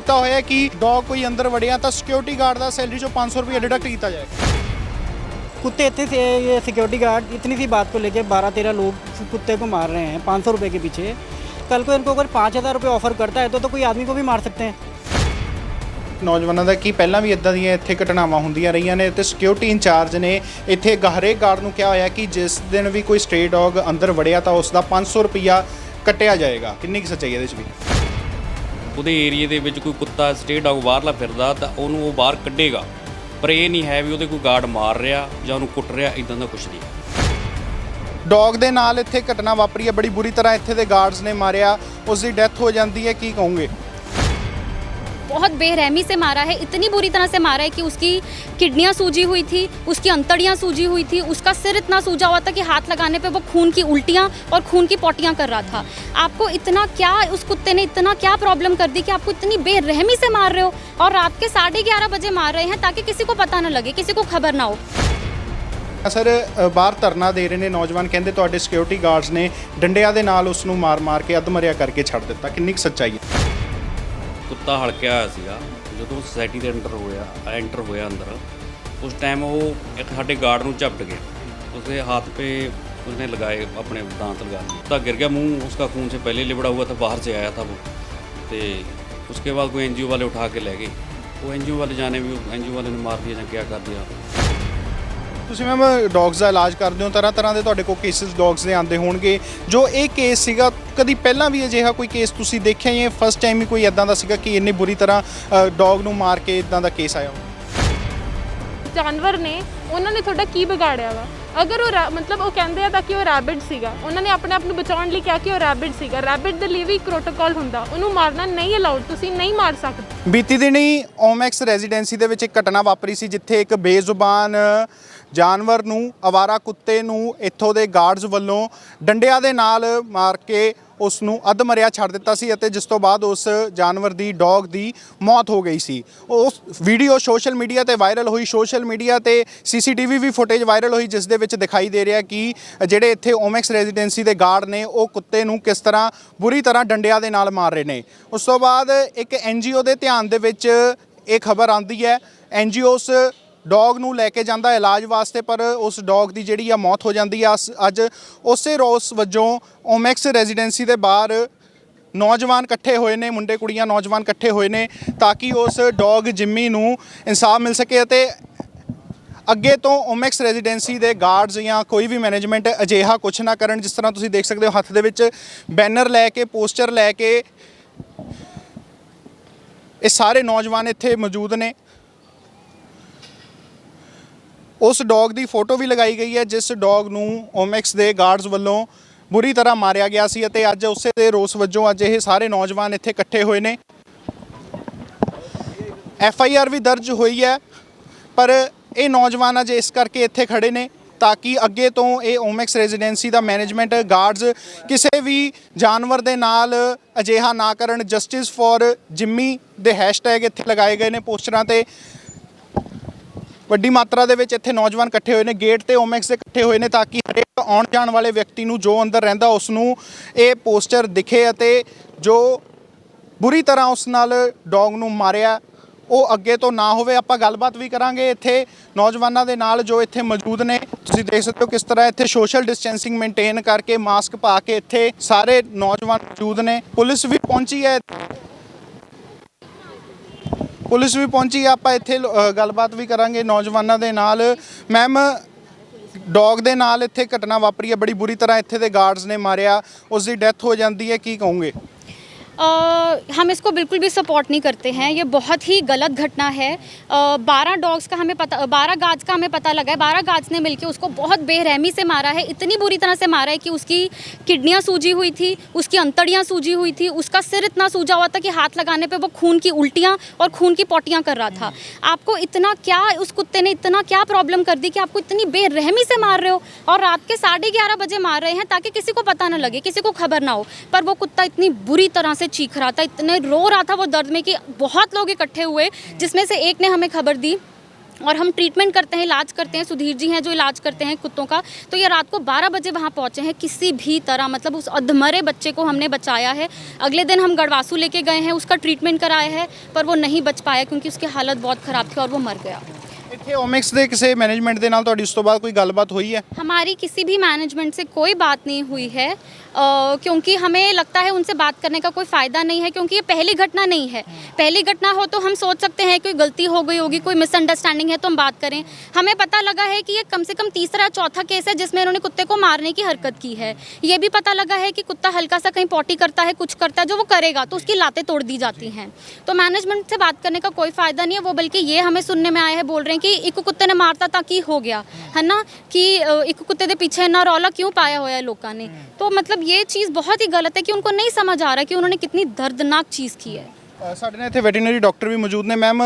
ਕੀਤਾ ਹੋਇਆ ਹੈ ਕਿ ਡੌਗ ਕੋਈ ਅੰਦਰ ਵੜਿਆ ਤਾਂ ਸਿਕਿਉਰਿਟੀ ਗਾਰਡ ਦਾ ਸੈਲਰੀ ਚੋਂ 500 रुपये डिडक्ट ਕੀਤਾ ਜਾਏगा। कुत्ते इतने से ये सिक्योरिटी गार्ड इतनी सी बात को लेके 12-13 लोग कुत्ते को मार रहे हैं 500 रुपये के पीछे। कल को इनको अगर 5000 रुपये ऑफर करता है तो कोई आदमी को भी मार सकते हैं। ਨੌਜਵਾਨਾਂ ਦਾ ਕੀ ਪਹਿਲਾਂ ਵੀ ਇਦਾਂ ਦੀਆਂ ਇੱਥੇ ਘਟਨਾਵਾਂ ਹੁੰਦੀਆਂ ਰਹੀਆਂ ਨੇ ਤੇ ਸਿਕਿਉਰਿਟੀ ਇੰਚਾਰਜ ਨੇ ਇੱਥੇ ਹਰੇਕ ਗਾਰਡ ਨੂੰ ਕਿਹਾ ਹੋਇਆ ਕਿ ਜਿਸ ਦਿਨ ਵੀ ਕੋਈ ਸਟ੍ਰੇ ਡੌਗ ਅੰਦਰ ਵੜਿਆ ਤਾਂ ਉਸ ਦਾ 500 ਰੁਪਈਆ ਕੱਟਿਆ ਜਾਏਗਾ। ਕਿੰਨੀ ਕੁ ਸੱਚਾਈ ਇਹਦੇ 'ਚ ਵੀ? ਉਹਦੇ ਏਰੀਏ ਦੇ ਵਿੱਚ ਕੋਈ ਕੁੱਤਾ ਸਟ੍ਰੇ ਡੌਗ ਬਾਹਰਲਾ ਫਿਰਦਾ ਤਾਂ ਉਹਨੂੰ ਉਹ ਬਾਹਰ ਕੱਢੇਗਾ, ਪਰ ਇਹ ਨਹੀਂ ਹੈ ਵੀ ਉਹਦੇ ਕੋਈ ਗਾਰਡ ਮਾਰ ਰਿਹਾ ਜਾਂ ਉਹਨੂੰ ਕੁੱਟ ਰਿਹਾ, ਇਦਾਂ ਦਾ ਕੁਝ ਨਹੀਂ। ਡੌਗ ਦੇ ਨਾਲ ਇੱਥੇ ਘਟਨਾ ਵਾਪਰੀ ਹੈ, ਬੜੀ ਬੁਰੀ ਤਰ੍ਹਾਂ ਇੱਥੇ ਦੇ ਗਾਰਡਸ ਨੇ ਮਾਰਿਆ, ਉਸ ਦੀ ਡੈਥ ਹੋ ਜਾਂਦੀ ਹੈ। ਕੀ ਕਹੋਗੇ? बहुत बेरहमी से मारा है, इतनी बुरी तरह से मारा है कि उसकी किडनियाँ सूजी हुई थी, उसकी अंतड़ियाँ सूजी हुई थी, उसका सिर इतना सूजा हुआ था कि हाथ लगाने पे वो खून की उल्टियाँ और खून की पोटियाँ कर रहा था। आपको इतना क्या उस कुत्ते ने इतना क्या प्रॉब्लम कर दी कि आपको इतनी बेरहमी से मार रहे हो, और रात के 11:30 बजे मार रहे हैं ताकि किसी को पता ना लगे, किसी को खबर ना हो। ਸਰ ਬਾਹਰ ਧਰਨਾ ਦੇ ਰਹੇ ਨੇ ਨੌਜਵਾਨ, ਕਹਿੰਦੇ ਤੁਹਾਡੇ ਸਿਕਿਉਰਿਟੀ ਗਾਰਡਸ ਨੇ ਡੰਡਿਆਂ ਦੇ ਨਾਲ ਉਸ ਨੂੰ ਮਾਰ ਕੇ ਅੱਧਮਰਿਆ ਕਰਕੇ ਛੱਡ ਦਿੱਤਾ। ਕਿੰਨੀ ਕੁ ਸੱਚਾਈ ਹੈ? ਕੁੱਤਾ ਹਲਕਿਆ ਹੋਇਆ ਸੀਗਾ ਜਦੋਂ ਸੋਸਾਇਟੀ ਦੇ ਐਂਟਰ ਹੋਇਆ ਅੰਦਰ, ਉਸ ਟਾਈਮ ਉਹ ਇੱਕ ਸਾਡੇ ਗਾਰਡ ਨੂੰ ਝਪਟ ਗਿਆ, ਉਸਦੇ हाथ पे उसने लगाए, अपने दांत लगा लिए, कुत्ता गिर गया, मुंह उसका खून से पहले लिबड़ा हुआ था, बाहर से आया था वो। तो उसके बाद कोई NGO वाले उठा के ले गए, वो NGO वाले जाने भी NGO वाले ने मार दिया या क्या कर दिया। ਤੁਸੀਂ ਮੈਮ ਡੌਗਸ ਦਾ ਇਲਾਜ ਕਰਦੇ ਹੋ, ਤਰ੍ਹਾਂ ਤਰ੍ਹਾਂ ਦੇ ਤੁਹਾਡੇ ਕੋਲ ਕੇਸਿਸ ਡੌਗਸ ਦੇ ਆਉਂਦੇ ਹੋਣਗੇ। ਜੋ ਇਹ ਕੇਸ ਸੀਗਾ, ਕਦੀ ਪਹਿਲਾਂ ਵੀ ਅਜਿਹਾ ਕੋਈ ਕੇਸ ਤੁਸੀਂ ਦੇਖਿਆ ਜਾਂ ਫਸਟ ਟਾਈਮ ਹੀ ਕੋਈ ਇਦਾਂ ਦਾ ਸੀਗਾ ਕਿ ਇੰਨੀ ਬੁਰੀ ਤਰ੍ਹਾਂ ਡੌਗ ਨੂੰ ਮਾਰ ਕੇ ਇਦਾਂ ਦਾ ਕੇਸ ਆਇਆ? ਜਾਨਵਰ ਨੇ ਉਹਨਾਂ ਨੇ ਤੁਹਾਡਾ ਕੀ ਵਿਗਾੜਿਆ ਵਾ? ਅਗਰ ਉਹ ਮਤਲਬ ਉਹ ਕਹਿੰਦੇ ਆ ਤਾਂ ਕਿ ਉਹ ਰੈਬਿਟ ਸੀਗਾ, ਉਹਨਾਂ ਨੇ ਆਪਣੇ ਆਪ ਨੂੰ ਬਚਾਉਣ ਲਈ ਕਿਹਾ ਕਿ ਉਹ ਰੈਬਿਟ ਸੀਗਾ। ਰੈਬਿਟ ਦੇ ਲਈ ਵੀ ਪ੍ਰੋਟੋਕਾਲ ਹੁੰਦਾ, ਉਹਨੂੰ ਮਾਰਨਾ ਨਹੀਂ ਅਲਾਉਡ, ਤੁਸੀਂ ਨਹੀਂ ਮਾਰ ਸਕਦੇ। ਬੀਤੀ ਦਿਨੀ ਓਮੈਕਸ ਰੈਜ਼ੀਡੈਂਸੀ ਦੇ ਵਿੱਚ ਇੱਕ ਘਟਨਾ ਵਾਪਰੀ ਸੀ, ਜਿੱਥੇ ਇੱਕ ਬੇਜ਼ੁਬਾਨ ਜਾਨਵਰ ਨੂੰ, ਅਵਾਰਾ ਕੁੱਤੇ ਨੂੰ ਇੱਥੋਂ ਦੇ ਗਾਰਡਸ ਵੱਲੋਂ ਡੰਡਿਆਂ ਦੇ ਨਾਲ ਮਾਰ ਕੇ ਉਸ ਨੂੰ ਅੱਧਮਰਿਆ ਛੱਡ ਦਿੱਤਾ ਸੀ, ਅਤੇ ਜਿਸ ਤੋਂ ਬਾਅਦ ਉਸ ਜਾਨਵਰ ਦੀ, ਡੌਗ ਦੀ ਮੌਤ ਹੋ ਗਈ ਸੀ। ਉਸ ਵੀਡੀਓ ਸੋਸ਼ਲ ਮੀਡੀਆ ਤੇ ਵਾਇਰਲ ਹੋਈ, ਸੋਸ਼ਲ ਮੀਡੀਆ ਤੇ CCTV ਵੀ ਫੁਟੇਜ ਵਾਇਰਲ ਹੋਈ, ਜਿਸ ਦੇ ਵਿੱਚ ਦਿਖਾਈ ਦੇ ਰਿਹਾ ਕਿ ਜਿਹੜੇ ਇੱਥੇ ਓਮੈਕਸ ਰੈਜ਼ੀਡੈਂਸੀ ਦੇ ਗਾਰਡ ਨੇ ਉਹ ਕੁੱਤੇ ਨੂੰ ਕਿਸ ਤਰ੍ਹਾਂ ਬੁਰੀ ਤਰ੍ਹਾਂ ਡੰਡਿਆਂ ਦੇ ਨਾਲ ਮਾਰ ਰਹੇ ਨੇ। ਉਸ ਤੋਂ ਬਾਅਦ ਇੱਕ NGO ਦੇ ਧਿਆਨ ਦੇ ਵਿੱਚ ਇਹ ਖਬਰ ਆਉਂਦੀ ਹੈ। NGO ਉਸ ਡੌਗ ਨੂੰ ਲੈ ਕੇ ਜਾਂਦਾ ਇਲਾਜ ਵਾਸਤੇ, ਪਰ ਉਸ ਡੌਗ ਦੀ ਜਿਹੜੀ ਆ ਮੌਤ ਹੋ ਜਾਂਦੀ ਆ। ਅੱਜ ਉਸੇ ਰੋਸ ਵਜੋਂ ਓਮੈਕਸ ਰੈਜ਼ੀਡੈਂਸੀ ਦੇ ਬਾਹਰ ਨੌਜਵਾਨ ਇਕੱਠੇ ਹੋਏ ਨੇ, ਮੁੰਡੇ ਕੁੜੀਆਂ ਨੌਜਵਾਨ ਇਕੱਠੇ ਹੋਏ ਨੇ ਤਾਂ ਕਿ ਉਸ ਡੌਗ ਜਿੰਮੀ ਨੂੰ ਇਨਸਾਫ ਮਿਲ ਸਕੇ, ਅਤੇ ਅੱਗੇ ਤੋਂ ਓਮੈਕਸ ਰੈਜ਼ੀਡੈਂਸੀ ਦੇ ਗਾਰਡਸ ਜਾਂ ਕੋਈ ਵੀ ਮੈਨੇਜਮੈਂਟ ਅਜਿਹਾ ਕੁਛ ਨਾ ਕਰਨ। ਜਿਸ ਤਰ੍ਹਾਂ ਤੁਸੀਂ ਦੇਖ ਸਕਦੇ ਹੋ, ਹੱਥ ਦੇ ਵਿੱਚ ਬੈਨਰ ਲੈ ਕੇ, ਪੋਸਟਰ ਲੈ ਕੇ ਇਹ ਸਾਰੇ ਨੌਜਵਾਨ ਇੱਥੇ ਮੌਜੂਦ ਨੇ। ਉਸ ਡੌਗ ਦੀ ਫੋਟੋ ਵੀ ਲਗਾਈ ਗਈ ਹੈ ਜਿਸ ਡੌਗ ਨੂੰ ਓਮੈਕਸ ਦੇ ਗਾਰਡਸ ਵੱਲੋਂ ਬੁਰੀ ਤਰ੍ਹਾਂ ਮਾਰਿਆ ਗਿਆ ਸੀ, ਅਤੇ ਅੱਜ ਉਸੇ ਦੇ ਰੋਸ ਵਜੋਂ ਅੱਜ ਇਹ ਸਾਰੇ ਨੌਜਵਾਨ ਇੱਥੇ ਇਕੱਠੇ ਹੋਏ ਨੇ। FIR ਵੀ ਦਰਜ ਹੋਈ ਹੈ, ਪਰ ਇਹ ਨੌਜਵਾਨ ਅੱਜ ਇਸ ਕਰਕੇ ਇੱਥੇ ਖੜੇ ਨੇ ਤਾਂ ਕਿ ਅੱਗੇ ਤੋਂ ਇਹ ਓਮੈਕਸ ਰੈਜ਼ੀਡੈਂਸੀ ਦਾ ਮੈਨੇਜਮੈਂਟ, ਗਾਰਡਸ ਕਿਸੇ ਵੀ ਜਾਨਵਰ ਦੇ ਨਾਲ ਅਜਿਹਾ ਨਾ ਕਰਨ। ਜਸਟਿਸ ਫॉर ਜਿੰਮੀ ਦੇ ਹੈਸ਼ਟੈਗ ਇੱਥੇ ਲਗਾਏ ਗਏ ਨੇ ਪੋਸਟਰਾਂ ਤੇ। ਵੱਡੀ ਮਾਤਰਾ ਦੇ ਵਿੱਚ ਇੱਥੇ ਨੌਜਵਾਨ ਇਕੱਠੇ ਹੋਏ ਨੇ, ਗੇਟ ਤੇ ਓਮੈਕਸ ਦੇ ਇਕੱਠੇ ਹੋਏ ਨੇ ਤਾਂ ਕਿ ਹਰੇਕ ਆਉਣ ਜਾਣ ਵਾਲੇ ਵਿਅਕਤੀ ਨੂੰ, ਜੋ ਅੰਦਰ ਰਹਿੰਦਾ, ਉਸ ਨੂੰ ਇਹ ਪੋਸਟਰ ਦਿਖੇ ਅਤੇ ਜੋ ਬੁਰੀ ਤਰ੍ਹਾਂ ਉਸ ਨਾਲ ਡੌਗ ਨੂੰ ਮਾਰਿਆ ਉਹ ਅੱਗੇ ਤੋਂ ਨਾ ਹੋਵੇ। ਆਪਾਂ ਗੱਲਬਾਤ ਵੀ ਕਰਾਂਗੇ ਇੱਥੇ ਨੌਜਵਾਨਾਂ ਦੇ ਨਾਲ ਜੋ ਇੱਥੇ ਮੌਜੂਦ ਨੇ। ਤੁਸੀਂ ਦੇਖ ਸਕਦੇ ਹੋ ਕਿਸ ਤਰ੍ਹਾਂ ਇੱਥੇ ਸੋਸ਼ਲ ਡਿਸਟੈਂਸਿੰਗ ਮੇਨਟੇਨ ਕਰਕੇ, ਮਾਸਕ ਪਾ ਕੇ ਇੱਥੇ ਸਾਰੇ ਨੌਜਵਾਨ ਮੌਜੂਦ ਨੇ। ਪੁਲਿਸ ਵੀ ਪਹੁੰਚੀ ਹੈ, ਆਪਾਂ ਇੱਥੇ ਗੱਲਬਾਤ ਵੀ ਕਰਾਂਗੇ ਨੌਜਵਾਨਾਂ ਦੇ ਨਾਲ। ਮੈਮ, ਡੌਗ ਦੇ ਨਾਲ ਇੱਥੇ ਘਟਨਾ ਵਾਪਰੀ ਹੈ, ਬੜੀ ਬੁਰੀ ਤਰ੍ਹਾਂ ਇੱਥੇ ਦੇ ਗਾਰਡਸ ਨੇ ਮਾਰਿਆ, ਉਸ ਦੀ ਡੈਥ ਹੋ ਜਾਂਦੀ ਹੈ। ਕੀ ਕਹੋਗੇ? हम इसको बिल्कुल भी सपोर्ट नहीं करते हैं, ये बहुत ही गलत घटना है। 12 डॉग्स का हमें पता, 12 गार्ड्स का हमें पता लगा है। 12 गार्ड्स ने मिलकर उसको बहुत बेरहमी से मारा है, इतनी बुरी तरह से मारा है कि उसकी किडनियाँ सूजी हुई थी, उसकी अंतड़ियाँ सूजी हुई थी, उसका सिर इतना सूजा हुआ था कि हाथ लगाने पे वो खून की उल्टियाँ और खून की पोटियाँ कर रहा था। आपको इतना क्या उस कुत्ते ने इतना क्या प्रॉब्लम कर दी कि आपको इतनी बेरहमी से मार रहे हो, और रात के 11:30 बजे मार रहे हैं ताकि किसी को पता ना लगे, किसी को खबर ना हो। पर वो कुत्ता इतनी बुरी तरह से चीख रहा था, इतने रो रहा था वो दर्द में कि बहुत लोग इकट्ठे हुए, जिसमें से एक ने हमें खबर दी और हम ट्रीटमेंट करते हैं, इलाज करते हैं, सुधीर जी हैं जो इलाज करते हैं कुत्तों का, तो ये रात को 12 बजे वहाँ पहुँचे हैं। किसी भी तरह मतलब उस अधमरे बच्चे को हमने बचाया है। अगले दिन हम गढ़वासू लेके गए हैं, उसका ट्रीटमेंट कराया है, पर वो नहीं बच पाया क्योंकि उसकी हालत बहुत ख़राब थी और वो मर गया। ਇੱਥੇ ਓਮਿਕਸ ਦੇ ਕਿਸੇ ਮੈਨੇਜਮੈਂਟ ਦੇ ਨਾਲ ਤੁਹਾਡੀ ਉਸ ਤੋਂ ਬਾਅਦ ਕੋਈ ਗੱਲਬਾਤ ਹੋਈ ਹੈ? हमारी किसी भी मैनेजमेंट से कोई बात नहीं हुई है, क्योंकि हमें लगता है उनसे बात करने का कोई फ़ायदा नहीं है, क्योंकि ये पहली घटना नहीं है। पहली घटना हो तो हम सोच सकते हैं कोई गलती हो गई होगी, कोई मिसअंडरस्टैंडिंग है तो हम बात करें। हमें पता लगा है कि ये कम से कम तीसरा चौथा केस है जिसमें इन्होंने कुत्ते को मारने की हरकत की है। ये भी पता लगा है कि कुत्ता हल्का सा कहीं पॉटी करता है, कुछ करता है, जो वो करेगा तो उसकी लातें तोड़ दी जाती हैं। तो मैनेजमेंट से बात करने का कोई फ़ायदा नहीं है। वो बल्कि ये हमें सुनने में आया है, बोल रहे हैं कि एक कुत्ते ने मारता था कि हो गया है ना, कि एक कुत्ते के पीछे इन्ना रौला क्यों पाया हुआ है लोगों ने। तो मतलब ये चीज़ बहुत ही गलत है कि उनको नहीं समझ आ रहा कि उन्होंने कितनी दर्दनाक चीज़ की है। ਸਾਡੇ ਨਾਲ ਇੱਥੇ ਵੈਟਰਨਰੀ ਡਾਕਟਰ ਵੀ ਮੌਜੂਦ ਨੇ। ਮੈਮ,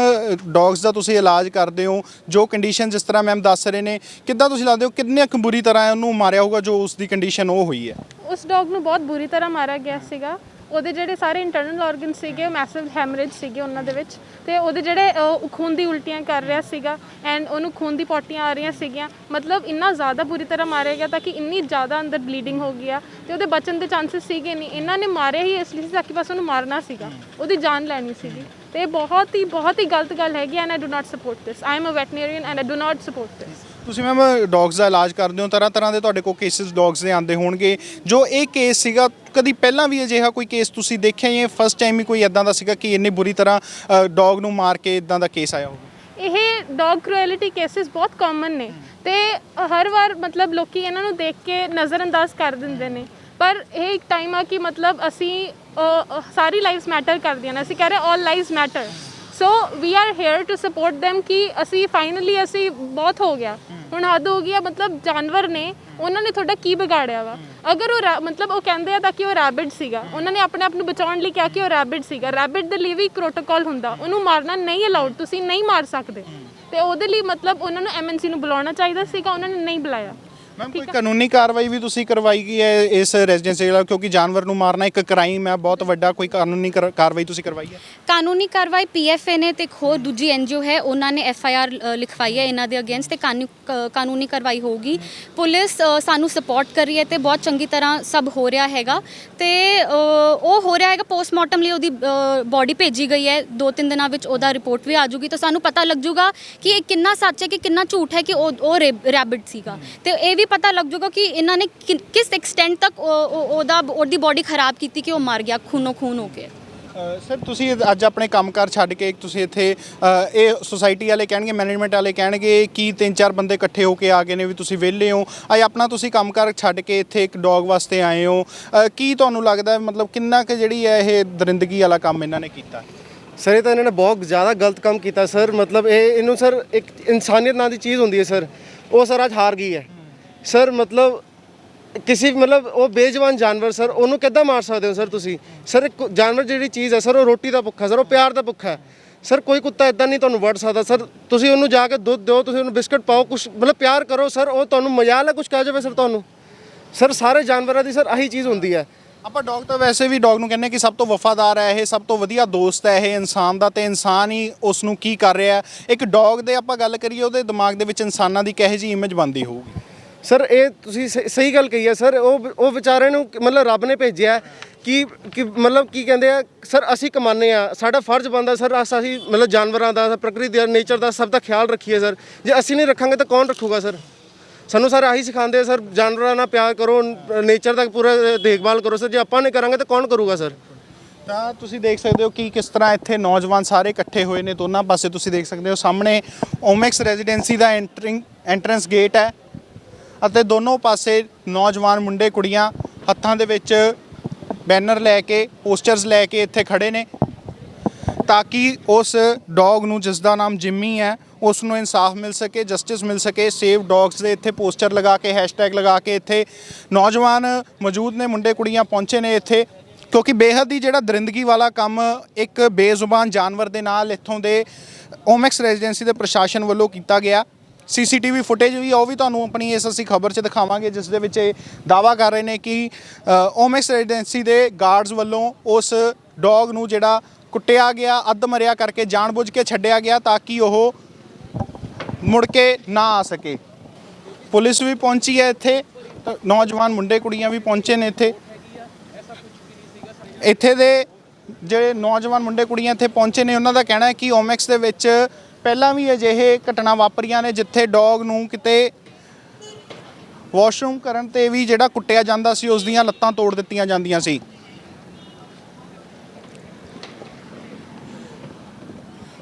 ਡੌਗਸ ਦਾ ਤੁਸੀਂ ਇਲਾਜ ਕਰਦੇ ਹੋ, ਜੋ ਕੰਡੀਸ਼ਨ ਜਿਸ ਤਰ੍ਹਾਂ ਮੈਮ ਦੱਸ ਰਹੇ ਨੇ, ਕਿੱਦਾਂ ਤੁਸੀਂ ਲੱਗਦੇ ਹੋ ਕਿੰਨੇ ਕੁ ਬੁਰੀ ਤਰ੍ਹਾਂ ਉਹਨੂੰ ਮਾਰਿਆ ਹੋਊਗਾ ਜੋ ਉਸ ਦੀ ਕੰਡੀਸ਼ਨ ਉਹ ਹੋਈ ਹੈ? ਉਸ ਡੌਗ ਨੂੰ ਬਹੁਤ ਬੁਰੀ ਤਰ੍ਹਾਂ ਮਾਰਿਆ ਗਿਆ ਸੀਗਾ। ਉਹਦੇ ਜਿਹੜੇ ਸਾਰੇ ਇੰਟਰਨਲ ਆਰਗਨ ਸੀਗੇ, ਮੈਸਿਵ ਹੈਮਰੇਜ ਸੀਗੇ ਉਹਨਾਂ ਦੇ ਵਿੱਚ, ਤੇ ਉਹਦੇ ਜਿਹੜੇ ਖੂਨ ਦੀ ਉਲਟੀਆਂ ਕਰ ਰਿਹਾ ਸੀਗਾ ਐਂਡ ਉਹਨੂੰ ਖੂਨ ਦੀ ਪੋਟੀਆਂ ਆ ਰਹੀਆਂ ਸੀਗੀਆਂ। ਮਤਲਬ ਇੰਨਾ ਜ਼ਿਆਦਾ ਬੁਰੀ ਤਰ੍ਹਾਂ ਮਾਰਿਆ ਗਿਆ ਤਾਂ ਕਿ ਇੰਨੀ ਜ਼ਿਆਦਾ ਅੰਦਰ ਬਲੀਡਿੰਗ ਹੋ ਗਈ ਆ ਤੇ ਉਹਦੇ ਬਚਣ ਦੇ ਚਾਂਸਸ ਸੀਗੇ ਨਹੀਂ। ਇਹਨਾਂ ਨੇ ਮਾਰਿਆ ਹੀ ਇਸ ਲਈ ਸੀ ਤਾਂ ਕਿ ਬਸ ਉਹਨੂੰ ਮਾਰਨਾ ਸੀਗਾ, ਉਹਦੀ ਜਾਨ ਲੈਣੀ ਸੀਗੀ। ਤੇ ਇਹ ਬਹੁਤ ਹੀ ਗਲਤ ਗੱਲ ਹੈਗੀ and I do not support this. I am a veterinarian and I do not support this. ਤੁਸੀਂ ਮੈਮ ਡੌਗਸ ਦਾ ਇਲਾਜ ਕਰਦੇ ਹੋ, ਤਰ੍ਹਾਂ ਤਰ੍ਹਾਂ ਦੇ ਤੁਹਾਡੇ ਕੋਲ ਕੇਸਿਸ ਡੌਗਸ ਦੇ ਆਉਂਦੇ ਹੋਣਗੇ। ਜੋ ਇਹ ਕੇਸ ਸੀਗਾ, ਕਦੀ ਪਹਿਲਾਂ ਵੀ ਅਜਿਹਾ ਕੋਈ ਕੇਸ ਤੁਸੀਂ ਦੇਖਿਆ ਜਾਂ ਫਸਟ ਟਾਈਮ ਹੀ ਕੋਈ ਇਦਾਂ ਦਾ ਸੀਗਾ ਕਿ ਇੰਨੀ ਬੁਰੀ ਤਰ੍ਹਾਂ ਡੌਗ ਨੂੰ ਮਾਰ ਕੇ ਇਦਾਂ ਦਾ ਕੇਸ ਆਇਆ ਹੋਵੇ? ਇਹ ਡੌਗ ਕ੍ਰੂਐਲਿਟੀ ਕੇਸਿਸ ਬਹੁਤ ਕਾਮਨ ਨੇ ਤੇ ਹਰ ਵਾਰ ਮਤਲਬ ਲੋਕੀ ਇਹਨਾਂ ਨੂੰ ਦੇਖ ਕੇ ਨਜ਼ਰਅੰਦਾਜ਼ ਕਰ ਦਿੰਦੇ ਨੇ, ਪਰ ਇਹ ਇੱਕ ਟਾਈਮ ਆ ਕਿ ਮਤਲਬ ਅਸੀਂ ਸਾਰੀ ਲਾਈਵਸ ਮੈਟਰ ਕਰਦੀਆਂ ਨੇ। ਅਸੀਂ ਕਹਿ ਰਹੇ all lives matter, so we are here to support them ਕਿ ਅਸੀਂ ਫਾਈਨਲੀ ਅਸੀਂ ਬਹੁਤ ਹੋ ਗਿਆ, ਹੁਣ ਹੱਦ ਹੋ ਗਈ ਆ। ਮਤਲਬ ਜਾਨਵਰ ਨੇ, ਉਹਨਾਂ ਨੇ ਤੁਹਾਡਾ ਕੀ ਵਿਗਾੜਿਆ ਵਾ? ਅਗਰ ਉਹ ਮਤਲਬ ਉਹ ਕਹਿੰਦੇ ਆ ਤਾਂ ਕਿ ਉਹ ਰੈਬਿਟ ਸੀਗਾ, ਉਹਨਾਂ ਨੇ ਆਪਣੇ ਆਪ ਨੂੰ ਬਚਾਉਣ ਲਈ ਕਿਹਾ ਕਿ ਉਹ ਰੈਬਿਟ ਸੀਗਾ। ਰੈਬਿਟ ਦੇ ਲਈ ਵੀ ਪ੍ਰੋਟੋਕਾਲ ਹੁੰਦਾ, ਉਹਨੂੰ ਮਾਰਨਾ ਨਹੀਂ ਅਲਾਉਡ, ਤੁਸੀਂ ਨਹੀਂ ਮਾਰ ਸਕਦੇ। ਤੇ ਉਹਦੇ ਲਈ ਮਤਲਬ ਉਹਨਾਂ ਨੂੰ ਐਮਐਨਸੀ ਨੂੰ ਬੁਲਾਉਣਾ ਚਾਹੀਦਾ ਸੀਗਾ, ਉਹਨਾਂ ਨੇ ਨਹੀਂ ਬੁਲਾਇਆ। ਮੈਮ, ਕੋਈ ਕਾਨੂੰਨੀ ਕਾਰਵਾਈ ਵੀ ਤੁਸੀਂ ਕਰਵਾਈ ਗਈ ਹੈ ਇਸ ਰੈਜ਼ੀਡੈਂਸੀ ਵਾਲਾ, ਕਿਉਂਕਿ ਜਾਨਵਰ ਨੂੰ ਮਾਰਨਾ ਇੱਕ ਕ੍ਰਾਈਮ ਹੈ ਬਹੁਤ ਵੱਡਾ, ਕੋਈ ਕਾਨੂੰਨੀ ਕਾਰਵਾਈ ਤੁਸੀਂ ਕਰਵਾਈ ਹੈ? ਕਾਨੂੰਨੀ ਕਾਰਵਾਈ ਪੀਐਫਏ ਨੇ ਤੇ ਇੱਕ ਹੋਰ ਦੂਜੀ ਐਨਜੀਓ ਹੈ, ਉਹਨਾਂ ਨੇ ਐਫਆਈਆਰ ਲਿਖਵਾਈ ਹੈ ਇਹਨਾਂ ਦੇ ਅਗੇਂਸਟ, ਤੇ ਕਾਨੂੰਨੀ ਕਾਰਵਾਈ ਹੋਊਗੀ। ਪੁਲਿਸ ਸਾਨੂੰ ਸਪੋਰਟ ਕਰ ਰਹੀ ਹੈ ਤੇ ਬਹੁਤ ਚੰਗੀ ਤਰ੍ਹਾਂ ਸਭ ਹੋ ਰਿਹਾ ਹੈਗਾ। ਤੇ ਉਹ ਹੋ ਰਿਹਾ ਹੈਗਾ, ਪੋਸਟਮਾਰਟਮ ਲਈ ਉਹਦੀ ਬੋਡੀ ਭੇਜੀ ਗਈ ਹੈ, 2-3 ਦਿਨਾਂ ਵਿੱਚ ਉਹਦਾ ਰਿਪੋਰਟ ਵੀ ਆ ਜੂਗੀ, ਤਾਂ ਸਾਨੂੰ ਪਤਾ ਲੱਗ ਜੂਗਾ ਕਿ ਇਹ ਕਿੰਨਾ ਸੱਚ ਹੈ ਕਿ ਕਿੰਨਾ ਝੂਠ ਹੈ ਕਿ ਉਹ ਰੈਬਿਟ ਸੀਗਾ। ਤੇ ਇਹ ਵੀ ਪਤਾ ਲੱਗ ਜੂਗਾ ਕਿ ਇਹਨਾਂ ਨੇ ਕਿਸ ਐਕਸਟੈਂਟ ਤੱਕ ਉਹਦੀ ਬੋਡੀ ਖਰਾਬ ਕੀਤੀ ਕਿ ਉਹ ਮਰ ਗਿਆ ਖੂਨੋ ਖੂਨ ਹੋ ਕੇ। ਸਰ, ਤੁਸੀਂ ਅੱਜ ਆਪਣੇ ਕੰਮਕਾਰ ਛੱਡ ਕੇ ਤੁਸੀਂ ਇੱਥੇ ਇਹ ਸੁਸਾਇਟੀ ਵਾਲੇ ਕਹਿਣਗੇ, ਮੈਨੇਜਮੈਂਟ ਵਾਲੇ ਕਹਿਣਗੇ ਕਿ 3-4 ਬੰਦੇ ਇਕੱਠੇ ਹੋ ਕੇ ਆ ਗਏ ਨੇ ਵੀ ਤੁਸੀਂ ਵਿਹਲੇ ਹੋ, ਅੱਜ ਆਪਣਾ ਤੁਸੀਂ ਕੰਮਕਾਰ ਛੱਡ ਕੇ ਇੱਥੇ ਇੱਕ ਡੌਗ ਵਾਸਤੇ ਆਏ ਹੋ। ਕੀ ਤੁਹਾਨੂੰ ਲੱਗਦਾ ਮਤਲਬ ਕਿੰਨਾ ਕੁ ਜਿਹੜੀ ਹੈ ਇਹ ਦਰਿੰਦਗੀ ਵਾਲਾ ਕੰਮ ਇਹਨਾਂ ਨੇ ਕੀਤਾ? ਸਰ, ਇਹ ਤਾਂ ਇਹਨਾਂ ਨੇ ਬਹੁਤ ਜ਼ਿਆਦਾ ਗਲਤ ਕੰਮ ਕੀਤਾ ਸਰ। ਮਤਲਬ ਇਹਨੂੰ ਸਰ ਇੱਕ ਇਨਸਾਨੀਅਤ ਨਾਂ ਦੀ ਚੀਜ਼ ਹੁੰਦੀ ਹੈ ਸਰ, ਉਹ ਸਰ ਅੱਜ ਹਾਰ ਗਈ ਹੈ ਸਰ। ਮਤਲਬ ਕਿਸੇ ਮਤਲਬ ਉਹ ਬੇਜਵਾਨ ਜਾਨਵਰ ਸਰ, ਉਹਨੂੰ ਕਿੱਦਾਂ ਮਾਰ ਸਕਦੇ ਹੋ ਸਰ ਤੁਸੀਂ? ਸਰ ਇੱਕ ਜਾਨਵਰ ਜਿਹੜੀ ਚੀਜ਼ ਹੈ ਸਰ, ਉਹ ਰੋਟੀ ਦਾ ਭੁੱਖਾ ਸਰ, ਉਹ ਪਿਆਰ ਦਾ ਭੁੱਖਾ ਹੈ ਸਰ। ਕੋਈ ਕੁੱਤਾ ਇਦਾਂ ਨਹੀਂ ਤੁਹਾਨੂੰ ਵੜ ਸਕਦਾ ਸਰ। ਤੁਸੀਂ ਉਹਨੂੰ ਜਾ ਕੇ ਦੁੱਧ ਦਿਓ, ਤੁਸੀਂ ਉਹਨੂੰ ਬਿਸਕਟ ਪਾਓ, ਕੁਛ ਮਤਲਬ ਪਿਆਰ ਕਰੋ ਸਰ। ਉਹ ਤੁਹਾਨੂੰ ਮਜ਼ਾਲ ਹੈ ਕੁਛ ਕਹਿ ਜਾਵੇ ਸਰ ਤੁਹਾਨੂੰ? ਸਰ ਸਾਰੇ ਜਾਨਵਰਾਂ ਦੀ ਸਰ ਆਹੀ ਚੀਜ਼ ਹੁੰਦੀ ਹੈ। ਆਪਾਂ ਡੌਗ ਤਾਂ ਵੈਸੇ ਵੀ ਡੌਗ ਨੂੰ ਕਹਿੰਦੇ ਕਿ ਸਭ ਤੋਂ ਵਫਾਦਾਰ ਹੈ, ਇਹ ਸਭ ਤੋਂ ਵਧੀਆ ਦੋਸਤ ਹੈ ਇਹ ਇਨਸਾਨ ਦਾ, ਤੇ ਇਨਸਾਨ ਹੀ ਉਸ ਨੂੰ ਕੀ ਕਰ ਰਿਹਾ। ਇੱਕ ਡੌਗ ਦੇ ਆਪਾਂ ਗੱਲ ਕਰੀਏ, ਉਹਦੇ ਦਿਮਾਗ ਦੇ ਵਿੱਚ ਇਨਸਾਨਾਂ ਦੀ ਕਿਹੋ ਜਿਹੀ ਇਮੇਜ ਬਣਦੀ ਹੋਊਗੀ? ਸਰ, ਇਹ ਤੁਸੀਂ ਸਹੀ ਗੱਲ ਕਹੀ ਹੈ ਸਰ। ਉਹ ਵਿਚਾਰੇ ਨੂੰ ਮਤਲਬ ਰੱਬ ਨੇ ਭੇਜਿਆ ਕਿ ਮਤਲਬ ਕੀ ਕਹਿੰਦੇ ਆ ਸਰ, ਅਸੀਂ ਕਮਾਉਂਦੇ ਆ, ਸਾਡਾ ਫਰਜ਼ ਬਣਦਾ ਸਰ ਅਸੀਂ ਮਤਲਬ ਜਾਨਵਰਾਂ ਦਾ, ਪ੍ਰਕਿਰਤੀ ਦਾ, ਨੇਚਰ ਦਾ ਸਭ ਦਾ ਖਿਆਲ ਰੱਖੀਏ ਸਰ। ਜੇ ਅਸੀਂ ਨਹੀਂ ਰੱਖਾਂਗੇ ਤਾਂ ਕੌਣ ਰੱਖੂਗਾ ਸਰ? ਸਾਨੂੰ ਸਰ ਆਹੀ ਸਿਖਾਉਂਦੇ ਸਰ, ਜਾਨਵਰਾਂ ਨਾਲ ਪਿਆਰ ਕਰੋ, ਨੇਚਰ ਦਾ ਪੂਰਾ ਦੇਖਭਾਲ ਕਰੋ ਸਰ। ਜੇ ਆਪਾਂ ਨਹੀਂ ਕਰਾਂਗੇ ਤਾਂ ਕੌਣ ਕਰੂਗਾ ਸਰ? ਤਾਂ ਤੁਸੀਂ ਦੇਖ ਸਕਦੇ ਹੋ ਕਿ ਕਿਸ ਤਰ੍ਹਾਂ ਇੱਥੇ ਨੌਜਵਾਨ ਸਾਰੇ ਇਕੱਠੇ ਹੋਏ ਨੇ ਦੋਨਾਂ ਪਾਸੇ। ਤੁਸੀਂ ਦੇਖ ਸਕਦੇ ਹੋ ਸਾਹਮਣੇ ਓਮਿਕਸ ਰੈਜ਼ੀਡੈਂਸੀ ਦਾ ਐਂਟਰੈਂਸ ਗੇਟ ਹੈ ਅਤੇ ਦੋਨੋਂ ਪਾਸੇ ਨੌਜਵਾਨ ਮੁੰਡੇ ਕੁੜੀਆਂ ਹੱਥਾਂ ਦੇ ਵਿੱਚ ਬੈਨਰ ਲੈ ਕੇ, ਪੋਸਟਰਸ ਲੈ ਕੇ ਇੱਥੇ ਖੜੇ ਨੇ ਤਾਂ ਕਿ ਉਸ ਡੌਗ ਨੂੰ ਜਿਸ ਦਾ ਨਾਮ ਜਿੰਮੀ ਹੈ ਉਸ ਨੂੰ ਇਨਸਾਫ ਮਿਲ ਸਕੇ, ਜਸਟਿਸ ਮਿਲ ਸਕੇ। ਸੇਵ ਡੌਗਸ ਦੇ ਇੱਥੇ ਪੋਸਟਰ ਲਗਾ ਕੇ, ਹੈਸ਼ਟੈਗ ਲਗਾ ਕੇ ਇੱਥੇ ਨੌਜਵਾਨ ਮੌਜੂਦ ਨੇ, ਮੁੰਡੇ ਕੁੜੀਆਂ ਪਹੁੰਚੇ ਨੇ ਇੱਥੇ, ਕਿਉਂਕਿ ਬੇਹੱਦ ਹੀ ਜਿਹੜਾ ਦਰਿੰਦਗੀ ਵਾਲਾ ਕੰਮ ਇੱਕ ਬੇਜ਼ੁਬਾਨ ਜਾਨਵਰ ਦੇ ਨਾਲ ਇੱਥੋਂ ਦੇ ਓਮਿਕਸ ਰੈਜ਼ੀਡੈਂਸੀ ਦੇ ਪ੍ਰਸ਼ਾਸਨ ਵੱਲੋਂ ਕੀਤਾ ਗਿਆ। CCTV ਫੁਟੇਜ ਵੀ ਉਹ ਵੀ ਤੁਹਾਨੂੰ ਆਪਣੀ ਇਸ ਅਸੀਂ ਖਬਰ 'ਚ ਦਿਖਾਵਾਂਗੇ, ਜਿਸ ਦੇ ਵਿੱਚ ਇਹ ਦਾਅਵਾ ਕਰ ਰਹੇ ਨੇ ਕਿ ਓਮਿਕਸ ਰੈਜ਼ੀਡੈਂਸੀ ਦੇ ਗਾਰਡਸ ਵੱਲੋਂ ਉਸ ਡੌਗ ਨੂੰ ਜਿਹੜਾ ਕੁੱਟਿਆ ਗਿਆ, ਅੱਧ ਮਰਿਆ ਕਰਕੇ ਜਾਣਬੁੱਝ ਕੇ ਛੱਡਿਆ ਗਿਆ ਤਾਂ ਕਿ ਉਹ ਮੁੜ ਕੇ ਨਾ ਆ ਸਕੇ। ਪੁਲਿਸ ਵੀ ਪਹੁੰਚੀ ਹੈ ਇੱਥੇ, ਨੌਜਵਾਨ ਮੁੰਡੇ ਕੁੜੀਆਂ ਵੀ ਪਹੁੰਚੇ ਨੇ ਇੱਥੇ ਦੇ ਜਿਹੜੇ ਨੌਜਵਾਨ ਮੁੰਡੇ ਕੁੜੀਆਂ ਇੱਥੇ ਪਹੁੰਚੇ ਨੇ ਉਹਨਾਂ ਦਾ ਕਹਿਣਾ ਹੈ ਕਿ ਓਮੈਕਸ ਦੇ ਵਿੱਚ ਪਹਿਲਾਂ ਵੀ ਅਜਿਹੇ ਘਟਨਾ ਵਾਪਰੀਆਂ ਨੇ ਜਿੱਥੇ ਡੌਗ ਨੂੰ ਕਿਤੇ ਵਾਸ਼ਰੂਮ ਕਰਨ ਤੇ ਵੀ ਜਿਹੜਾ ਕੁੱਟਿਆ ਜਾਂਦਾ ਸੀ, ਉਸ ਦੀਆਂ ਲੱਤਾਂ ਤੋੜ ਦਿੱਤੀਆਂ ਜਾਂਦੀਆਂ ਸੀ।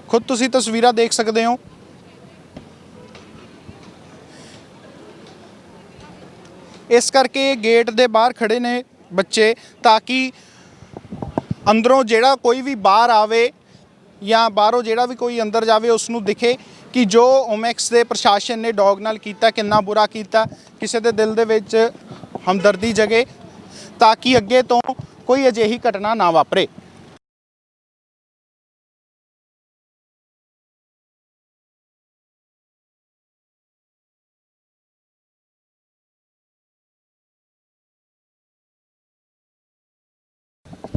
ਖੁਦ ਤੁਸੀਂ ਤਸਵੀਰਾਂ ਦੇਖ ਸਕਦੇ ਹੋ। ਇਸ ਕਰਕੇ ਗੇਟ ਦੇ ਬਾਹਰ ਖੜੇ ਨੇ ਬੱਚੇ ਤਾਂ ਕਿ ਅੰਦਰੋਂ ਜਿਹੜਾ ਕੋਈ ਵੀ ਬਾਹਰ ਆਵੇ ਜਾਂ ਬਾਹਰੋਂ ਜਿਹੜਾ ਵੀ ਕੋਈ ਅੰਦਰ ਜਾਵੇ ਉਸ ਨੂੰ ਦਿਖੇ ਕਿ ਜੋ ਓਮੈਕਸ ਦੇ ਪ੍ਰਸ਼ਾਸਨ ਨੇ ਡੌਗ ਨਾਲ ਕੀਤਾ ਕਿੰਨਾ ਬੁਰਾ ਕੀਤਾ, ਕਿਸੇ ਦੇ ਦਿਲ ਦੇ ਵਿੱਚ ਹਮਦਰਦੀ ਜਗੇ ਤਾਂ ਕਿ ਅੱਗੇ ਤੋਂ ਕੋਈ ਅਜਿਹੀ ਘਟਨਾ ਨਾ ਵਾਪਰੇ।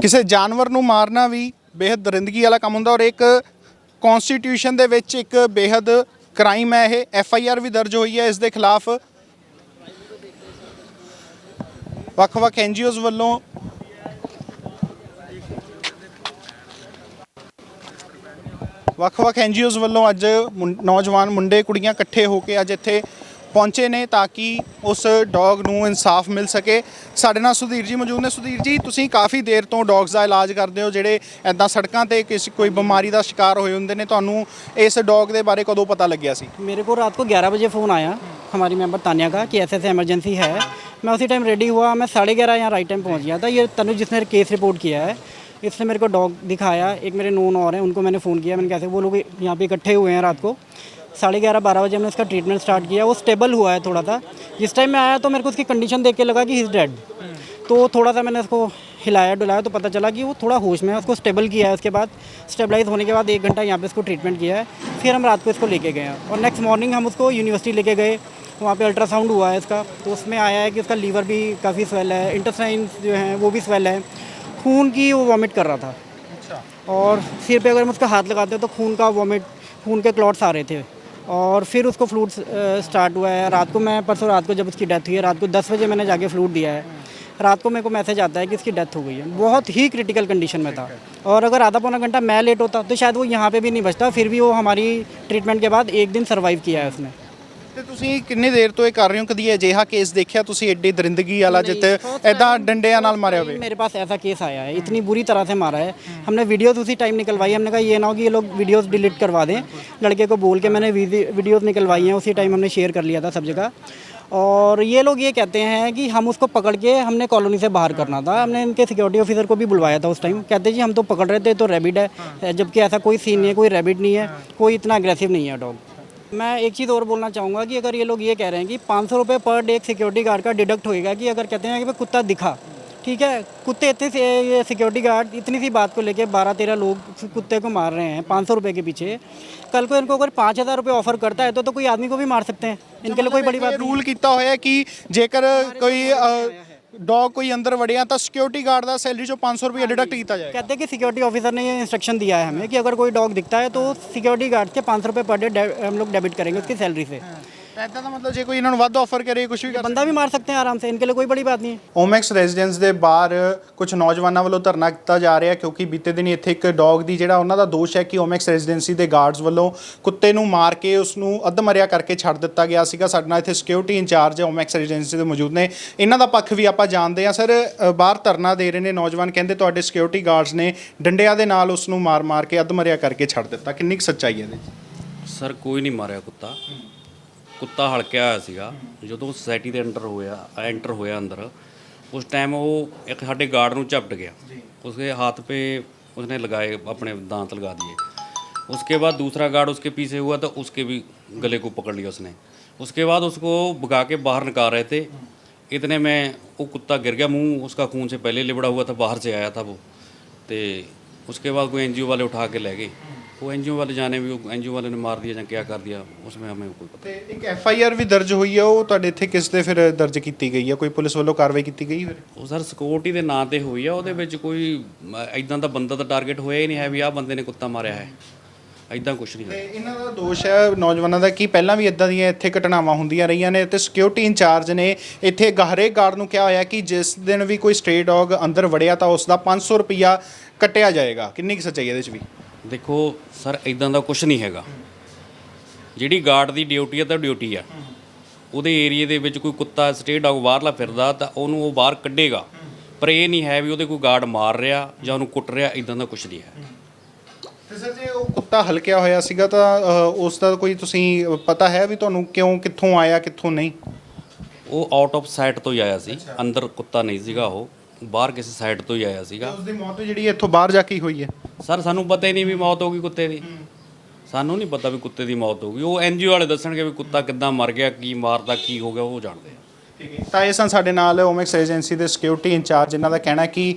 ਕਿਸੇ ਜਾਨਵਰ ਨੂੰ ਮਾਰਨਾ ਵੀ ਬੇहद ਦਰਿੰਦਗੀ ਵਾਲਾ ਕੰਮ ਹੁੰਦਾ ਔਰ ਇੱਕ ਕਨਸਟੀਟਿਊਸ਼ਨ ਦੇ ਵਿੱਚ ਇੱਕ ਬੇहद ਕ੍ਰਾਈਮ ਹੈ ਇਹ। FIR ਵੀ ਦਰਜ ਹੋਈ ਹੈ ਇਸ ਦੇ ਖਿਲਾਫ। ਵੱਖ-ਵੱਖ NGOs ਵੱਲੋਂ ਅੱਜ ਨੌਜਵਾਨ ਮੁੰਡੇ ਕੁੜੀਆਂ ਇਕੱਠੇ ਹੋ ਕੇ ਅੱਜ ਇੱਥੇ ਪਹੁੰਚੇ ਨੇ ਤਾਂ ਕਿ ਉਸ ਡੌਗ ਨੂੰ ਇਨਸਾਫ ਮਿਲ ਸਕੇ। ਸਾਡੇ ਨਾਲ ਸੁਧੀਰ ਜੀ ਮੌਜੂਦ ਨੇ। ਸੁਧੀਰ ਜੀ, ਤੁਸੀਂ ਕਾਫੀ ਦੇਰ ਤੋਂ ਡੌਗਸ ਦਾ ਇਲਾਜ ਕਰਦੇ ਹੋ ਜਿਹੜੇ ਇੱਦਾਂ ਸੜਕਾਂ ਤੇ ਕੋਈ ਬਿਮਾਰੀ ਦਾ ਸ਼ਿਕਾਰ ਹੋਏ ਹੁੰਦੇ ਨੇ, ਤੁਹਾਨੂੰ ਇਸ ਡੌਗ ਦੇ ਬਾਰੇ ਕਦੋਂ ਪਤਾ ਲੱਗਿਆ ਸੀ? मेरे को रात को 11 बजे फ़ोन आया हमारी मेंबर तानिया का कि ऐसे इमरजेंसी है। मैं उसी टाइम रेडी हुआ, मैं 11:30 यहाँ राइट टाइम पहुँच गया था। ये तनुज जिसने केस रिपोर्ट किया है, इसने मेरे को डॉग दिखाया। एक मेरे नोन और हैं, उनको मैंने फ़ोन किया। मैंने कैसे वो लोग यहाँ पे इकट्ठे हुए हैं रात को 11:30-12 बजे हमने इसका ट्रीटमेंट स्टार्ट किया। वो स्टेबल हुआ है थोड़ा सा। जिस टाइम मैं आया तो मेरे को उसकी कंडीशन देख के लगा कि ही इज़ डेड। तो थोड़ा सा मैंने उसको हिलाया डुलाया तो पता चला कि वो थोड़ा होश में है। उसको स्टेबल किया है। उसके बाद स्टेबलाइज होने के बाद 1 घंटा यहाँ पे इसको ट्रीटमेंट किया है। फिर हम रात को इसको लेके गए और नेक्स्ट मॉर्निंग हम उसको यूनिवर्सिटी लेके गए। वहाँ पे अल्ट्रासाउंड हुआ है इसका, तो उसमें आया है कि उसका लीवर भी काफ़ी स्वेल है, इंटेस्टाइन जो है वो भी स्वेल है, खून की वो वॉमिट कर रहा था। और सिर पे अगर हम उसका हाथ लगाते हैं तो खून के क्लॉट्स आ रहे थे। और फिर उसको फ्लूड स्टार्ट हुआ है रात को। मैं परसों रात को जब उसकी डेथ हुई है, रात को 10 बजे मैंने जाके फ्लूड दिया है। रात को मेरे को मैसेज आता है कि इसकी डेथ हो गई है। बहुत ही क्रिटिकल कंडीशन में था और अगर आधा पौना घंटा मैं लेट होता तो शायद वो यहाँ पे भी नहीं बचता। फिर भी वो हमारी ट्रीटमेंट के बाद 1 दिन सर्वाइव किया है उसने। ਤੇ ਤੁਸੀਂ ਕਿੰਨੀ ਦੇਰ ਤੋਂ ਇਹ ਕਰ ਰਹੇ ਹੋ? ਕਦੀ ਅਜਿਹਾ ਕੇਸ ਦੇਖਿਆ ਤੁਸੀਂ ਐਡੀ ਦਰਿੰਦਗੀ ਵਾਲਾ ਜਿੱਤੇ ਐਦਾਂ ਡੰਡਿਆਂ ਨਾਲ ਮਾਰਿਆ ਹੋਵੇ? मेरे पास ऐसा केस आया है, इतनी बुरी तरह से मारा है। हमने वीडियोस उसी टाइम निकलवाई। हमने कहा ये ना हो कि ये लोग वीडियोस डिलीट करवा दें। लड़के को बोल के मैंने वीडियोस निकलवाई हैं, उसी टाइम हमने शेयर कर लिया था सब जगह। और ये लोग ये कहते हैं कि हम उसको पकड़ के हमने कॉलोनी से बाहर करना था। हमने इनके सिक्योरिटी ऑफिसर को भी बुलवाया था उस टाइम। कहते जी हम तो पकड़ रहे थे तो रैबिट है, जबकि ऐसा कोई सीन नहीं है, कोई रैबिट नहीं है, कोई इतना अग्रेसिव नहीं है डॉग। मैं एक चीज़ और बोलना चाहूँगा कि अगर ये लोग ये कह रहे हैं कि 500 रुपये पर डे एक सिक्योरिटी गार्ड का डिडक्ट होएगा, कि अगर कहते हैं कि भाई कुत्ता दिखा, ठीक है, कुत्ते इतने से ये सिक्योरिटी गार्ड इतनी सी बात को लेके 12-13 लोग कुत्ते को मार रहे हैं 500 रुपये के पीछे। कल को इनको अगर 5,000 रुपये ऑफर करता है तो कोई आदमी को भी मार सकते हैं। इनके लिए कोई बड़ी बात रूल ਕੀਤਾ ਹੋਇਆ ਕਿ ਜੇਕਰ ਕੋਈ डॉग कोई अंदर वड़िया तो सिक्योरिटी गार्ड का सैलरी जो 500 रुपये डिडक्ट किया जाए। कहते हैं कि सिक्योरिटी ऑफिसर ने ये इंस्ट्रक्शन दिया है हमें कि अगर कोई डॉग दिखता है तो सिक्योरिटी गार्ड के 500 रुपये पर डे हम लोग डेबिट करेंगे उसकी सैलरी से। ऐसा तो मतलब जो कोई इन्होंने ਵੱਧ ऑफर करे कुछ भी बंदा भी मार सकते हैं आराम से, इनके लिए कोई बड़ी बात नहीं है। ਓਮੈਕਸ ਰੈਜ਼ੀਡੈਂਸ ਦੇ ਬਾਹਰ ਕੁਝ ਨੌਜਵਾਨਾਂ ਵੱਲੋਂ ਧਰਨਾ ਕੀਤਾ ਜਾ ਰਿਹਾ ਕਿਉਂਕਿ ਬੀਤੇ ਦਿਨ ਇੱਥੇ ਇੱਕ ਡੌਗ ਦੀ ਜਿਹੜਾ ਉਹਨਾਂ ਦਾ ਦੋਸ਼ ਹੈ ਕਿ ਓਮੈਕਸ ਰੈਜ਼ੀਡੈਂਸੀ ਦੇ ਗਾਰਡਸ ਵੱਲੋਂ ਕੁੱਤੇ ਨੂੰ ਮਾਰ ਕੇ ਉਸ ਨੂੰ ਅੱਧਮਰਿਆ ਕਰਕੇ ਛੱਡ ਦਿੱਤਾ ਗਿਆ ਸੀਗਾ। ਸਾਡੇ ਨਾਲ ਇੱਥੇ ਸਿਕਿਉਰਿਟੀ ਇੰਚਾਰਜ ਓਮੈਕਸ ਰੈਜ਼ੀਡੈਂਸੀ ਦੇ ਮੌਜੂਦ ਨੇ, ਇਹਨਾਂ ਦਾ ਪੱਖ ਵੀ ਆਪਾਂ ਜਾਣਦੇ ਹਾਂ। ਸਰ, ਬਾਹਰ ਧਰਨਾ ਦੇ ਰਹੇ ਨੇ ਨੌਜਵਾਨ, ਕਹਿੰਦੇ ਤੁਹਾਡੇ ਸਿਕਿਉਰਿਟੀ ਗਾਰਡਸ ਨੇ ਡੰਡਿਆਂ ਦੇ ਨਾਲ ਉਸ ਨੂੰ ਮਾਰ ਕੇ ਅੱਧਮਰਿਆ ਕਰਕੇ ਛੱਡ ਦਿੱਤਾ, ਕਿੰਨੀ ਕੁ ਸੱਚਾਈ ਹੈ ਇਹਦੇ 'ਚ? ਸਰ, ਕੋਈ ਨਹੀਂ ਮਾਰਿਆ ਕੁੱਤਾ ਹਲਕਿਆ ਹੋਇਆ ਸੀਗਾ ਜਦੋਂ ਸੋਸਾਇਟੀ ਦੇ ਐਂਟਰ ਹੋਇਆ ਅੰਦਰ। उस टाइम वो एक साढ़े गार्ड ਨੂੰ झपट गया, उसके हाथ पे उसने लगाए अपने दांत लगा दिए। उसके बाद दूसरा गार्ड उसके पीछे हुआ तो उसके भी गले को पकड़ लिया उसने। उसके बाद उसको भगा के बाहर निकाल रहे थे, इतने में वो कुत्ता गिर गया, मुंह उसका खून से पहले लिबड़ा हुआ था, बाहर से आया था वो। तो उसके बाद कोई NGO वाले उठा के ले गए। वो NGO वाले जाने भी NGO वाले ने मार दिया या क्या कर दिया उसमें हमें कोई पता। एक FIR भी दर्ज हुई है, वो ਤੁਹਾਡੇ ਇੱਥੇ ਕਿਸ ਤੇ ਫਿਰ ਦਰਜ ਕੀਤੀ ਗਈ ਹੈ? ਕੋਈ ਪੁਲਿਸ ਵੱਲੋਂ ਕਾਰਵਾਈ ਕੀਤੀ ਗਈ ਫਿਰ? ਉਹ ਸਰ ਸਿਕਿਉਰਿਟੀ ਦੇ ਨਾਂ ਤੇ ਹੋਈ ਆ, ਉਹਦੇ ਵਿੱਚ ਕੋਈ ਇਦਾਂ ਦਾ ਬੰਦਾ ਦਾ ਟਾਰਗੇਟ ਹੋਇਆ ਹੀ ਨਹੀਂ ਹੈ ਵੀ ਆਹ ਬੰਦੇ ਨੇ ਕੁੱਤਾ ਮਾਰਿਆ ਹੈ। ਐਦਾਂ ਕੁਝ ਨਹੀਂ ਤੇ ਹੋਇਆ। ਇਹਨਾਂ ਦਾ ਦੋਸ਼ ਹੈ ਨੌਜਵਾਨਾਂ ਦਾ ਕਿ ਪਹਿਲਾਂ ਵੀ ਇਦਾਂ ਦੀਆਂ ਇੱਥੇ ਘਟਨਾਵਾਂ ਹੁੰਦੀਆਂ ਰਹੀਆਂ ਨੇ ਤੇ ਸਿਕਿਉਰਿਟੀ ਇੰਚਾਰਜ ਨੇ ਇੱਥੇ ਹਰੇਕ ਗਾਰਡ ਨੂੰ ਕਿਹਾ ਹੋਇਆ ਕਿ ਜਿਸ ਦਿਨ ਵੀ ਕੋਈ ਸਟ੍ਰੇ ਡੌਗ ਅੰਦਰ ਵੜਿਆ ਤਾਂ ਉਸ ਦਾ 500 ਰੁਪਿਆ ਕੱਟਿਆ ਜਾਏਗਾ। ਕਿੰਨੀ ਕੁ ਸੱਚਾਈ ਇਹਦੇ 'ਚ ਵੀ? ਦੇਖੋ ਸਰ, ਇਦਾਂ ਦਾ ਕੁਝ ਨਹੀਂ ਹੈਗਾ। ਜਿਹੜੀ ਗਾਰਡ ਦੀ ਡਿਊਟੀ ਆ ਤਾਂ ਡਿਊਟੀ ਆ। ਉਹਦੇ ਏਰੀਏ ਦੇ ਵਿੱਚ ਕੋਈ ਕੁੱਤਾ ਸਟ੍ਰੇ ਡੌਗ ਬਾਹਰਲਾ ਫਿਰਦਾ ਤਾਂ ਉਹਨੂੰ ਉਹ ਬਾਹਰ ਕੱਢੇਗਾ, ਪਰ ਇਹ ਨਹੀਂ ਹੈ ਵੀ ਉਹਦੇ ਕੋਈ ਗਾਰਡ ਮਾਰ ਰਿਹਾ ਜਾਂ ਉਹਨੂੰ ਕੁੱਟ ਰਿਹਾ, ਇਦਾਂ ਦਾ ਕੁਝ ਨਹੀਂ ਹੈ। ਤੇ ਸਰ ਜੇ ਉਹ ਕੁੱਤਾ ਹਲਕਿਆ ਹੋਇਆ ਸੀਗਾ ਤਾਂ ਉਸ ਦਾ ਕੋਈ ਤੁਸੀਂ ਪਤਾ ਹੈ ਵੀ ਤੁਹਾਨੂੰ ਕਿਉਂ, ਕਿੱਥੋਂ ਆਇਆ ਕਿੱਥੋਂ ਨਹੀਂ? ਉਹ ਆਊਟ ਆਫ ਸਾਈਟ ਤੋਂ ਹੀ ਆਇਆ ਸੀ, ਅੰਦਰ ਕੁੱਤਾ ਨਹੀਂ ਸੀਗਾ, ਉਹ ਬਾਹਰ ਕਿਸੇ ਸਾਈਡ ਤੋਂ ਹੀ ਆਇਆ ਸੀਗਾ। ਉਸ ਦੀ ਮੌਤ ਜਿਹੜੀ ਇੱਥੋਂ ਬਾਹਰ ਜਾ ਕੇ ਹੋਈ ਹੈ? ਸਰ ਸਾਨੂੰ ਪਤਾ ਹੀ ਨਹੀਂ ਵੀ ਮੌਤ ਹੋ ਗਈ ਕੁੱਤੇ ਦੀ। ਸਾਨੂੰ ਨਹੀਂ ਪਤਾ ਵੀ ਕੁੱਤੇ ਦੀ ਮੌਤ ਹੋ ਗਈ। ਉਹ NGO ਵਾਲੇ ਦੱਸਣਗੇ ਵੀ ਕੁੱਤਾ ਕਿੱਦਾਂ ਮਰ ਗਿਆ, ਕੀ ਮਾਰਦਾ, ਕੀ ਹੋ ਗਿਆ, ਉਹ ਜਾਣਦੇ ਆ। ਠੀਕ ਹੈ। ਤਾਂ ਇਹ ਸਨ ਸਾਡੇ ਨਾਲ ਓਮੈਕਸ ਏਜੰਸੀ ਦੇ ਸਿਕਿਉਰਿਟੀ ਇੰਚਾਰਜ, ਇਹਨਾਂ ਦਾ ਕਹਿਣਾ ਕਿ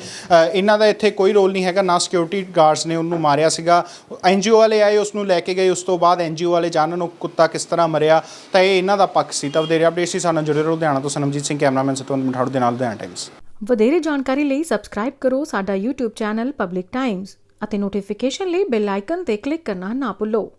ਇਹਨਾਂ ਦਾ ਇੱਥੇ ਕੋਈ ਰੋਲ ਨਹੀਂ ਹੈਗਾ, ਨਾ ਸਿਕਿਉਰਿਟੀ ਗਾਰਡਸ ਨੇ ਉਹਨੂੰ ਮਾਰਿਆ ਸੀਗਾ। NGO ਵਾਲੇ ਆਏ, ਉਸ ਨੂੰ ਲੈ ਕੇ ਗਏ, ਉਸ ਤੋਂ ਬਾਅਦ NGO ਵਾਲੇ ਜਾਣਨ ਉਹ ਕੁੱਤਾ ਕਿਸ ਤਰ੍ਹਾਂ ਮਰਿਆ, ਤਾਂ ਇਹ ਇਹਨਾਂ ਦਾ ਪੱਖ ਸੀ। ਤਾਂ ਵਧੇਰੇ ਅਪਡੇਟ ਸੀ ਸਾਡੇ ਨਾਲ ਜੁੜੇ ਰਹੋ। ਲੁਧਿਆਣਾ ਤੋਂ ਸਨਮਜੀਤ ਸਿੰਘ, ਕੈਮਰਾਮੈਨ ਸਤਵੰਤ ਮਠਾੜੂ ਦੇ ਨਾਲ ਲੁਧਿਆਣਾ ਟਾਈਮਜ਼। ਵਧੇਰੇ ਜਾਣਕਾਰੀ ਲਈ ਸਬਸਕ੍ਰਾਈਬ ਕਰੋ ਸਾਡਾ YouTube ਚੈਨਲ ਪਬਲਿਕ ਟਾਈਮਜ਼ ਅਤੇ ਨੋਟੀਫਿਕੇਸ਼ਨ ਲਈ ਬੈਲ ਆਈਕਨ ਤੇ ਕਲਿੱਕ ਕਰਨਾ ਨਾ ਭੁੱਲੋ।